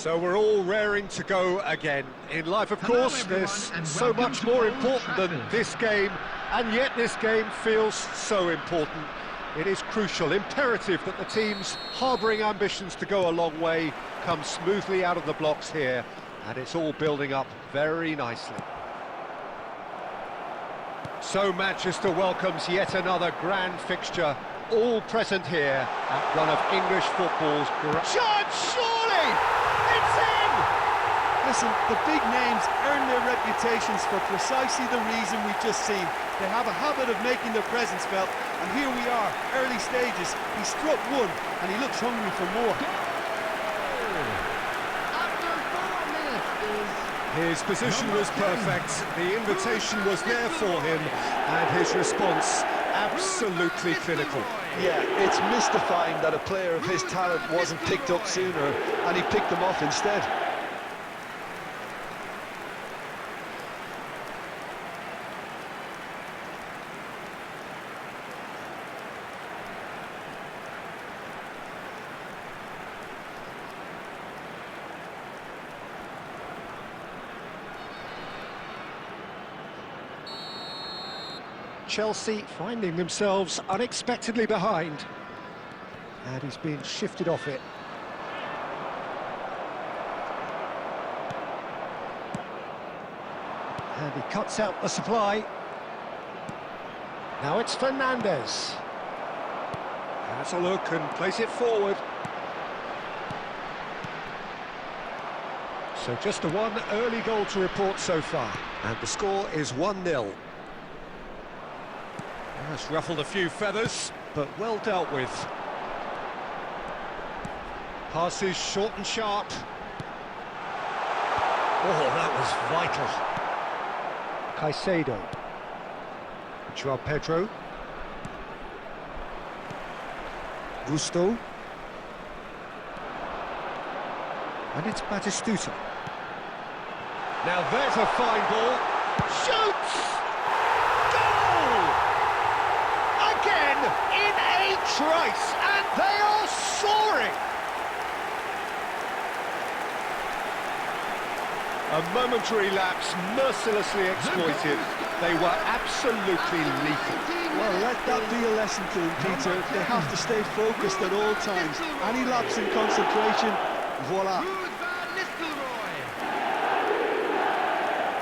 So we're all raring to go again. In life, of course, there's so much more important than this game, and yet this game feels so important. It is crucial, imperative that the teams harbouring ambitions to go a long way come smoothly out of the blocks here, and it's all building up very nicely. So Manchester welcomes yet another grand fixture, all present here at one of English football's great... Shot, surely! It's in! Listen, the big names earn their reputations for precisely the reason we've just seen. They have a habit of making their presence felt, and here we are, early stages. He struck one, and he looks hungry for more. His position was perfect, the invitation was there for him, and his response absolutely clinical. Yeah, it's mystifying that a player of his talent wasn't picked up sooner, and he picked them off instead. Chelsea finding themselves unexpectedly behind, and he's being shifted off it. And he cuts out the supply. Now it's Fernandes. Has a look and plays it forward. So just the one early goal to report so far, and the score is 1-0. That's ruffled a few feathers, but well dealt with. Passes short and sharp. Oh, that was vital. Caicedo. Joao Pedro. Gusto. And it's Batistuta. Now there's a fine ball. Shoots! In a trice, and they are soaring! A momentary lapse, mercilessly exploited. They were absolutely lethal. Well, let that be a lesson to them, Peter. They have to stay focused at all times. Any lapse in concentration, voila. Ruud Vaan Nistelrooij.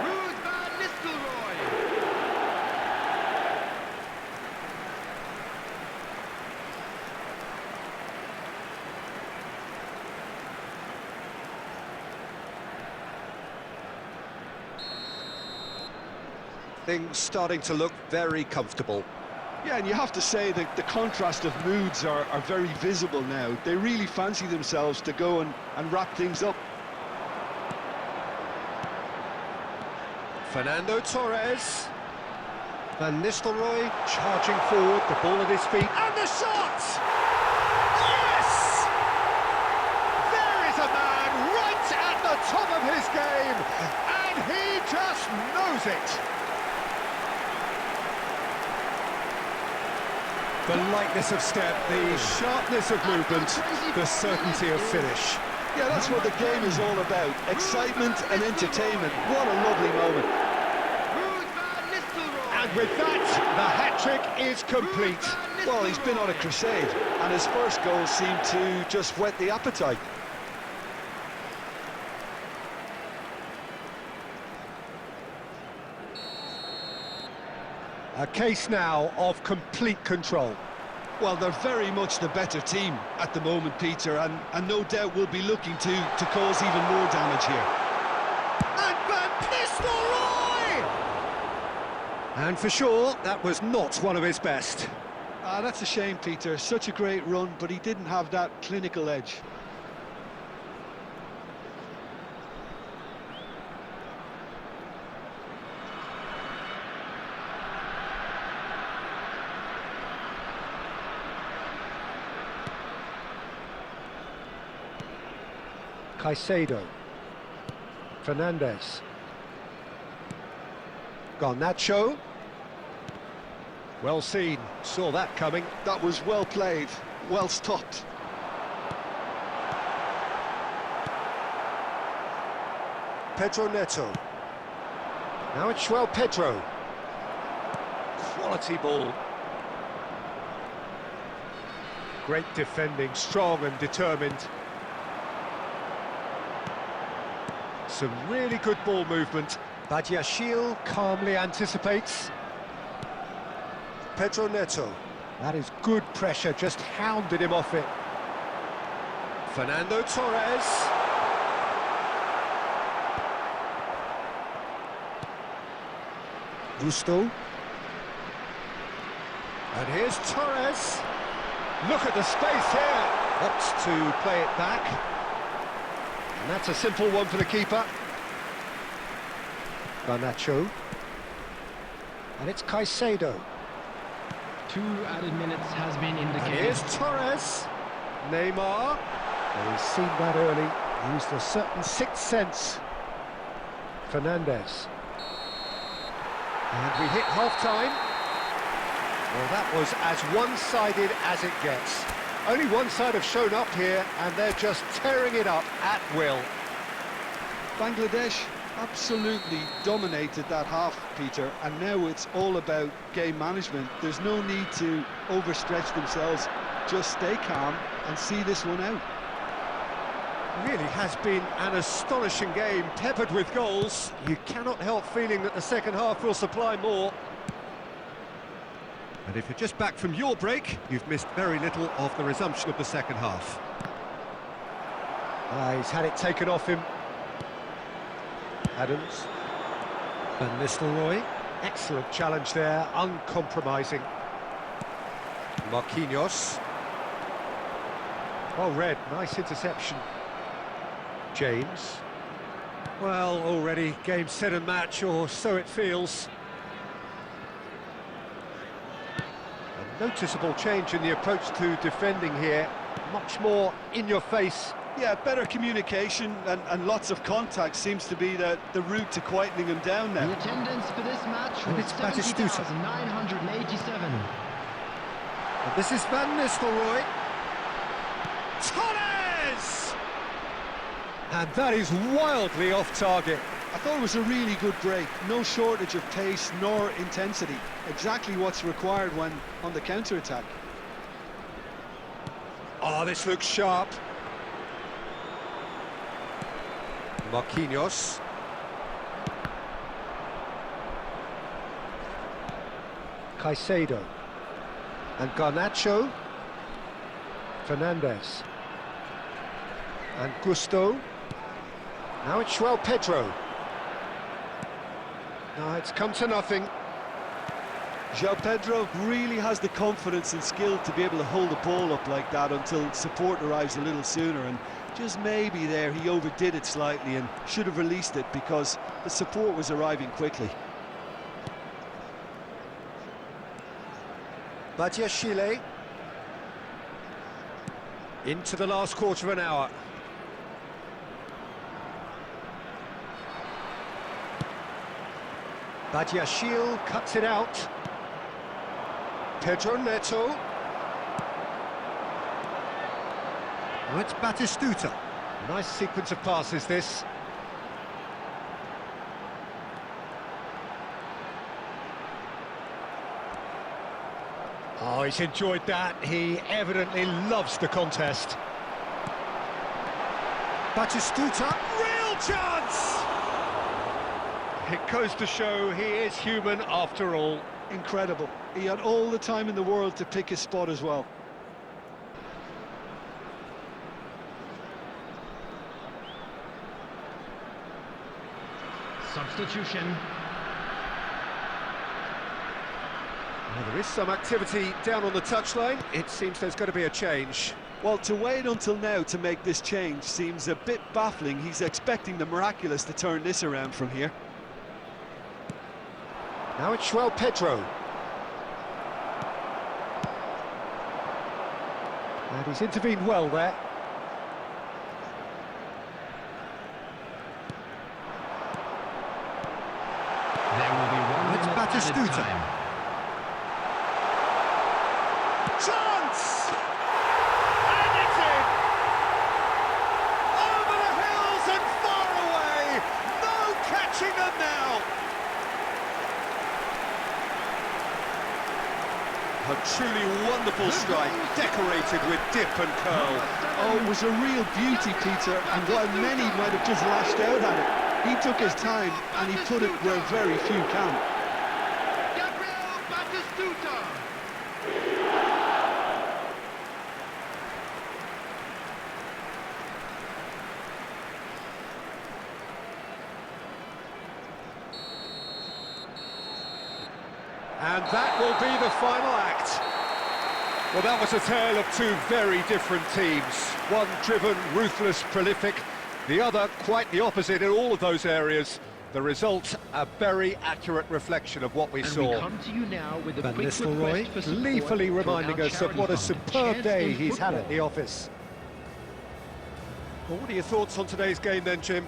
Ruud Vaan Nistelrooij. Things starting to look very comfortable. Yeah, and you have to say that the contrast of moods are very visible now. They really fancy themselves to go and wrap things up. Fernando Torres. Van Nistelrooy charging forward, the ball at his feet, and the shot! Yes! There is a man right at the top of his game, and he just knows it. The lightness of step, the sharpness of movement, the certainty of finish. Yeah, that's what the game is all about. Excitement and entertainment. What a lovely moment. And with that, the hat-trick is complete. Well, he's been on a crusade, and his first goal seemed to just whet the appetite. A case now of complete control. Well, they're very much the better team at the moment, Peter, and no doubt will be looking to cause even more damage here. And Van Nistelrooy! And for sure, that was not one of his best. That's a shame, Peter. Such a great run, but he didn't have that clinical edge. Caicedo. Fernandes. Garnacho. Well seen, saw that coming. That was well played, well stopped. Pedro Neto. Now it's João Pedro. Quality ball. Great defending, strong and determined. Some really good ball movement. Badiashile calmly anticipates. Pedro Neto. That is good pressure, just hounded him off it. Fernando Torres. Gusto. And here's Torres. Look at the space here. Opts to play it back. And that's a simple one for the keeper. Garnacho. And it's Caicedo. 2 added minutes has been indicated. And here's Torres. Neymar. Well, he's seen that early. Used a certain sixth sense. Fernandez. And we hit half-time. Well, that was as one-sided as it gets. Only one side have shown up here, and they're just tearing it up at will. Bangladesh absolutely dominated that half, Peter, and now it's all about game management. There's no need to overstretch themselves. Just stay calm and see this one out. Really has been an astonishing game, peppered with goals. You cannot help feeling that the second half will supply more. And if you're just back from your break, you've missed very little of the resumption of the second half. He's had it taken off him. Adams. Van Nistelrooij. Excellent challenge there, uncompromising. Marquinhos. Well read, nice interception. James. Well, already game, set and match, or so it feels. A noticeable change in the approach to defending here. Much more in your face. Yeah, better communication and lots of contact seems to be the route to quietening them down now. The attendance for this match And was it's Batistuta. 70,987. And this is Van Nistelrooij. Torres! And that is wildly off target. I thought it was a really good break. No shortage of pace nor intensity. Exactly what's required when on the counter-attack. Oh, this looks sharp. Marquinhos. Caicedo. And Garnacho. Fernandez. And Gusto. Now it's João Pedro. No, it's come to nothing. João Pedro really has the confidence and skill to be able to hold the ball up like that until support arrives a little sooner, and just maybe there he overdid it slightly and should have released it because the support was arriving quickly. Badiashile. Into the last quarter of an hour. Badiashile cuts it out. Pedro Neto. Oh, it's Batistuta. Nice sequence of passes, this. Oh, he's enjoyed that. He evidently loves the contest. Batistuta, real chance! It goes to show he is human after all. Incredible. He had all the time in the world to pick his spot as well. Substitution. Well, there is some activity down on the touchline. It seems there's going to be a change. Well, to wait until now to make this change seems a bit baffling. He's expecting the miraculous to turn this around from here. Now it's João Pedro. And he's intervened well there. There will be 1 It's minute added Batistuta. time. Chance! And it's in! Over the hills and far away! finishing them now. A truly wonderful strike, decorated with dip and curl. Oh, it was a real beauty, Peter, and while many might have just lashed out at it, he took his time and he put it where very few can. And that will be the final act. Well, that was a tale of two very different teams. One driven, ruthless, prolific. The other quite the opposite in all of those areas. The result, a very accurate reflection of what we saw. We come to you now with a Van quick Nistelrooij request for support gleefully for reminding our us of what a charity fund, superb Chance day in he's had at Football. the office. Well, what are your thoughts on today's game then, Jim?